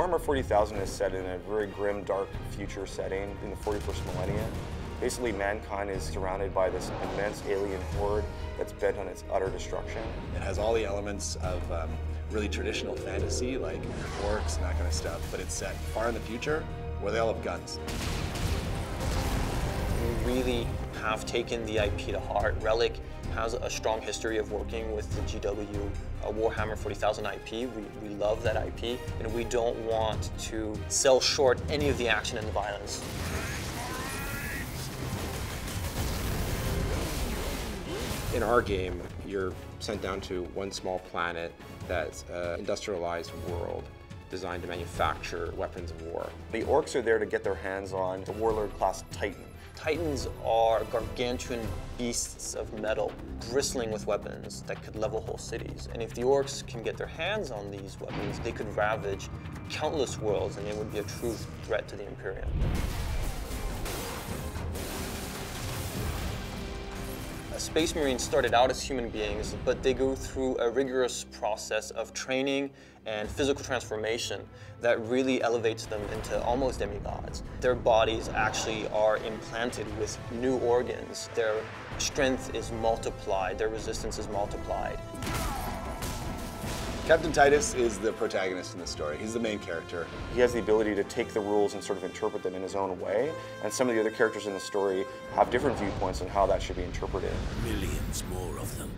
Warhammer 40,000 is set in a very grim, dark future setting in the 41st millennium. Basically, mankind is surrounded by this immense alien horde that's bent on its utter destruction. It has all the elements of really traditional fantasy, like orcs and that kind of stuff, but it's set far in the future where they all have guns. We really have taken the IP to heart. Relic has a strong history of working with the GW Warhammer 40,000 IP. We love that IP, and we don't want to sell short any of the action and the violence. In our game, you're sent down to one small planet that's an industrialized world designed to manufacture weapons of war. The orcs are there to get their hands on the warlord-class Titan. Titans are gargantuan beasts of metal, bristling with weapons that could level whole cities. And if the orcs can get their hands on these weapons, they could ravage countless worlds, and it would be a true threat to the Imperium. Space Marines started out as human beings, but they go through a rigorous process of training and physical transformation that really elevates them into almost demigods. Their bodies actually are implanted with new organs. Their strength is multiplied, their resistance is multiplied. Captain Titus is the protagonist in the story. He's the main character. He has the ability to take the rules and sort of interpret them in his own way, and some of the other characters in the story have different viewpoints on how that should be interpreted. Millions more of them.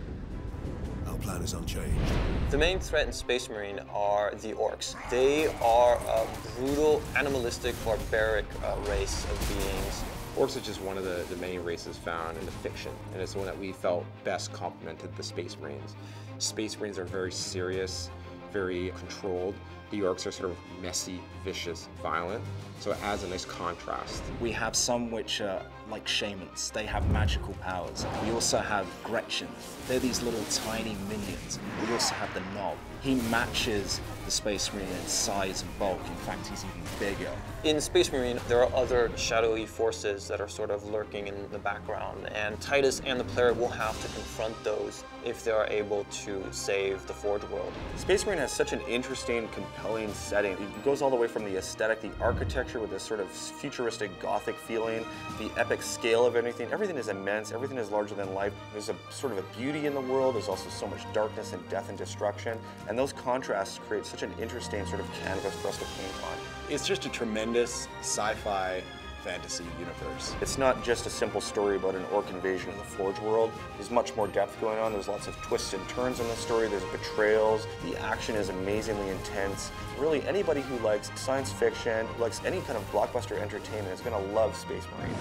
Our plan is unchanged. The main threat in Space Marine are the orcs. They are a brutal, animalistic, barbaric race of beings. Orcs is just one of the many races found in the fiction, and it's the one that we felt best complemented the Space Marines. Space Marines are very serious, very controlled. The orcs are sort of messy, vicious, violent, so it adds a nice contrast. We have some which are like shamans. They have magical powers. We also have Gretchen. They're these little tiny minions. We also have the Knob. He matches the Space Marine in size and bulk. In fact, he's even bigger. In Space Marine, there are other shadowy forces that are sort of lurking in the background, and Titus and the player will have to confront those if they are able to save the Forge world. Space Marine has such an interesting, compelling setting. It goes all the way from the aesthetic, the architecture with this sort of futuristic Gothic feeling, the epic scale of everything. Everything is immense, everything is larger than life. There's a sort of a beauty in the world, there's also so much darkness and death and destruction, and those contrasts create such an interesting sort of canvas for us to paint on. It's just a tremendous sci-fi fantasy universe. It's not just a simple story about an orc invasion in the Forge world. There's much more depth going on. There's lots of twists and turns in the story. There's betrayals. The action is amazingly intense. Really, anybody who likes science fiction, who likes any kind of blockbuster entertainment is going to love Space Marine.